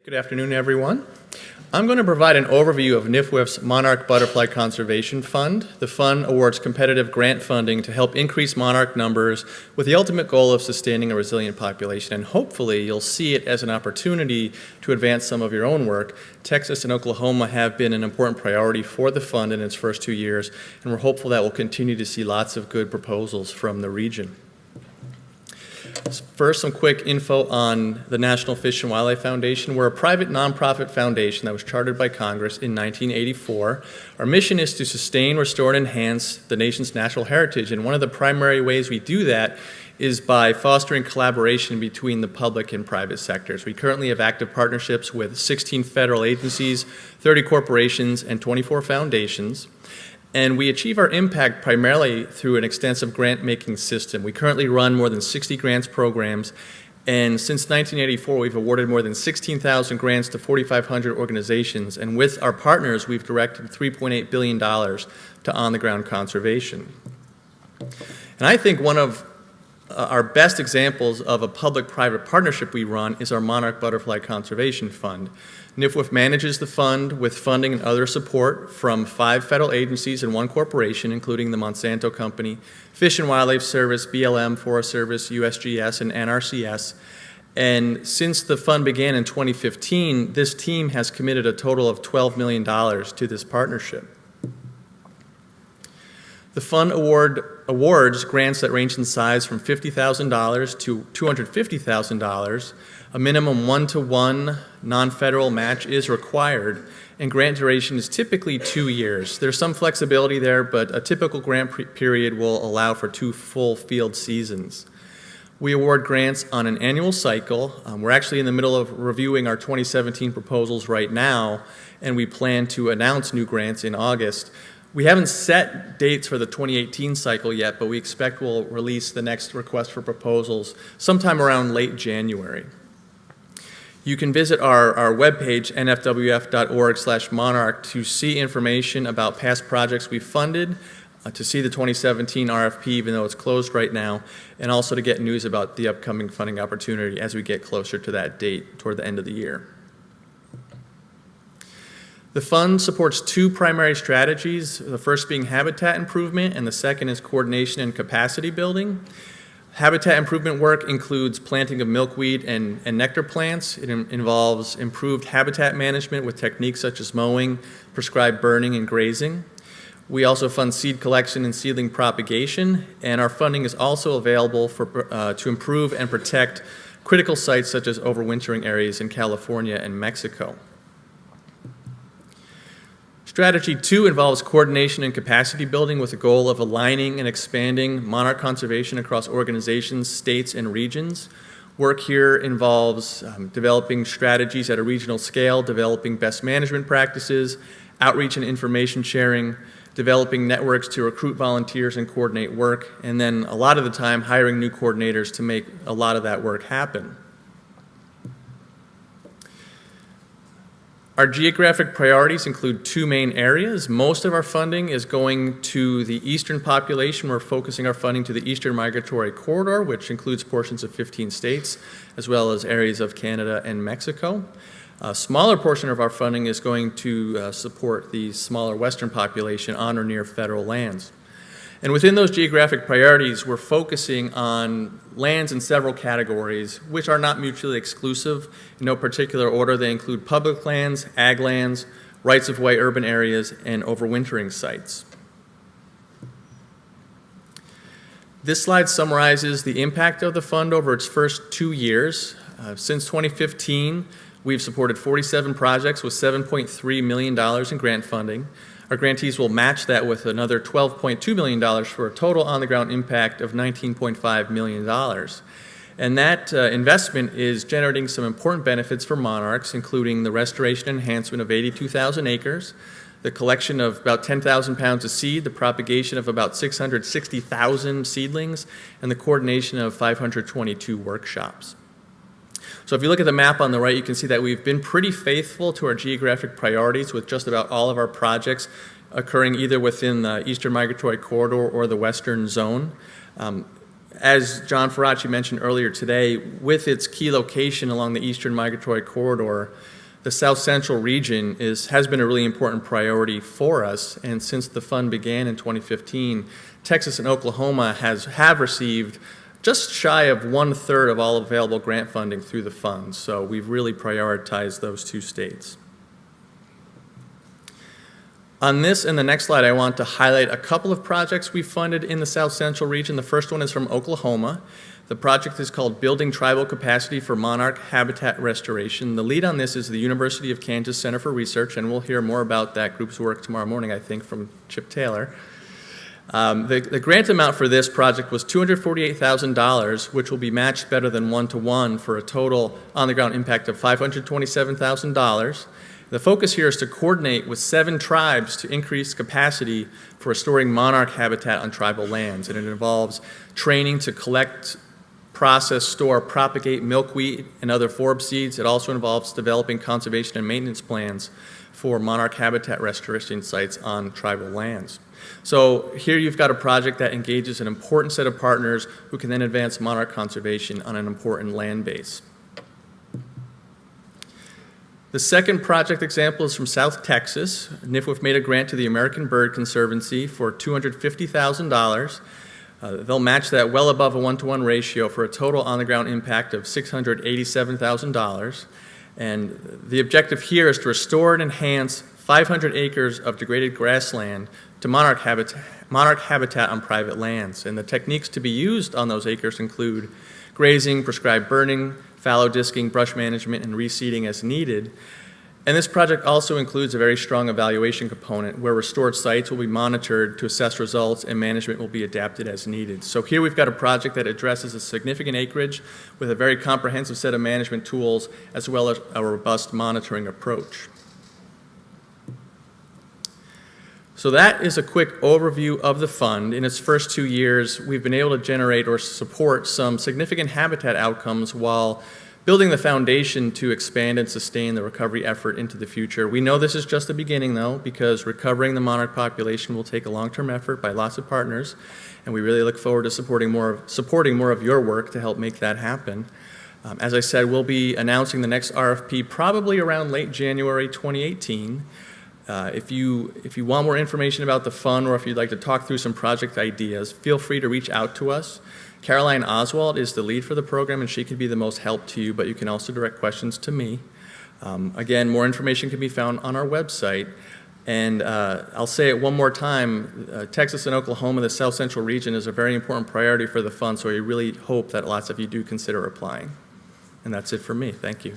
Good afternoon, everyone. I'm going to provide an overview of NFWF's Monarch Butterfly Conservation Fund. The fund awards competitive grant funding to help increase monarch numbers with the ultimate goal of sustaining a resilient population, and hopefully you'll see it as an opportunity to advance some of your own work. Texas and Oklahoma have been an important priority for the fund in its first 2 years, and we're hopeful that we'll continue to see lots of good proposals from the region. First, some quick info on the National Fish and Wildlife Foundation. We're a private nonprofit foundation that was chartered by Congress in 1984. Our mission is to sustain, restore, and enhance the nation's natural heritage, and one of the primary ways we do that is by fostering collaboration between the public and private sectors. We currently have active partnerships with 16 federal agencies, 30 corporations, and 24 foundations. And we achieve our impact primarily through an extensive grant-making system. We currently run more than 60 grants programs, and since 1984, we've awarded more than 16,000 grants to 4,500 organizations, and with our partners, we've directed $3.8 billion to on-the-ground conservation. And I think one of our best examples of a public-private partnership we run is our Monarch Butterfly Conservation Fund. NFWF manages the fund with funding and other support from 5 federal agencies and 1 corporation, including the Monsanto Company, Fish and Wildlife Service, BLM, Forest Service, USGS, and NRCS. And since the fund began in 2015, this team has committed a total of $12 million to this partnership. The fund awards grants that range in size from $50,000 to $250,000. A minimum 1-to-1 non-federal match is required, and grant duration is typically 2 years. There's some flexibility there, but a typical grant period will allow for 2 full field seasons. We award grants on an annual cycle. We're actually in the middle of reviewing our 2017 proposals right now, and we plan to announce new grants in August. We haven't set dates for the 2018 cycle yet, but we expect we'll release the next request for proposals sometime around late January. You can visit our webpage, nfwf.org/monarch, to see information about past projects we've funded, to see the 2017 RFP, even though it's closed right now, and also to get news about the upcoming funding opportunity as we get closer to that date toward the end of the year. The fund supports 2 primary strategies, the first being habitat improvement, and the second is coordination and capacity building. Habitat improvement work includes planting of milkweed and nectar plants. It involves improved habitat management with techniques such as mowing, prescribed burning, and grazing. We also fund seed collection and seedling propagation, and our funding is also available to improve and protect critical sites such as overwintering areas in California and Mexico. Strategy 2 involves coordination and capacity building with the goal of aligning and expanding monarch conservation across organizations, states, and regions. Work here involves developing strategies at a regional scale, developing best management practices, outreach and information sharing, developing networks to recruit volunteers and coordinate work, and then a lot of the time hiring new coordinators to make a lot of that work happen. Our geographic priorities include 2 main areas. Most of our funding is going to the eastern population. We're focusing our funding to the Eastern Migratory Corridor, which includes portions of 15 states, as well as areas of Canada and Mexico. A smaller portion of our funding is going to support the smaller western population on or near federal lands. And within those geographic priorities, we're focusing on lands in several categories, which are not mutually exclusive. In no particular order, they include public lands, ag lands, rights-of-way urban areas, and overwintering sites. This slide summarizes the impact of the fund over its first 2 years. Since 2015, we've supported 47 projects with $7.3 million in grant funding. Our grantees will match that with another $12.2 million for a total on-the-ground impact of $19.5 million. And that investment is generating some important benefits for monarchs, including the restoration and enhancement of 82,000 acres, the collection of about 10,000 pounds of seed, the propagation of about 660,000 seedlings, and the coordination of 522 workshops. So if you look at the map on the right, you can see that we've been pretty faithful to our geographic priorities, with just about all of our projects occurring either within the Eastern Migratory Corridor or the Western Zone. as John Ferracci mentioned earlier today, with its key location along the Eastern Migratory Corridor, the South Central region has been a really important priority for us, and since the fund began in 2015, Texas and Oklahoma have received just shy of 1/3 of all available grant funding through the fund, so we've really prioritized those two states. On this and the next slide, I want to highlight a couple of projects we funded in the South Central region. The first one is from Oklahoma. The project is called Building Tribal Capacity for Monarch Habitat Restoration. The lead on this is the University of Kansas Center for Research, and we'll hear more about that group's work tomorrow morning, I think, from Chip Taylor. The grant amount for this project was $248,000, which will be matched better than 1-to-1 for a total on-the-ground impact of $527,000. The focus here is to coordinate with 7 tribes to increase capacity for restoring monarch habitat on tribal lands, and it involves training to collect, process, store, propagate milkweed and other forb seeds. It also involves developing conservation and maintenance plans for monarch habitat restoration sites on tribal lands. So here you've got a project that engages an important set of partners who can then advance monarch conservation on an important land base. The second project example is from South Texas. NFWF made a grant to the American Bird Conservancy for $250,000. They'll match that well above a 1-to-1 ratio for a total on-the-ground impact of $687,000. And the objective here is to restore and enhance 500 acres of degraded grassland to monarch habitat on private lands. And the techniques to be used on those acres include grazing, prescribed burning, fallow disking, brush management, and reseeding as needed. And this project also includes a very strong evaluation component where restored sites will be monitored to assess results and management will be adapted as needed. So here we've got a project that addresses a significant acreage with a very comprehensive set of management tools as well as a robust monitoring approach. So that is a quick overview of the fund. In its first 2 years, we've been able to generate or support some significant habitat outcomes while building the foundation to expand and sustain the recovery effort into the future. We know this is just the beginning, though, because recovering the monarch population will take a long-term effort by lots of partners, and we really look forward to supporting more of your work to help make that happen. As I said, we'll be announcing the next RFP probably around late January 2018. If you want more information about the fund or if you'd like to talk through some project ideas, feel free to reach out to us. Caroline Oswald is the lead for the program, and she could be the most help to you, but you can also direct questions to me. Again, more information can be found on our website. And I'll say it one more time, Texas and Oklahoma, the South Central region, is a very important priority for the fund, so we really hope that lots of you do consider applying. And that's it for me. Thank you.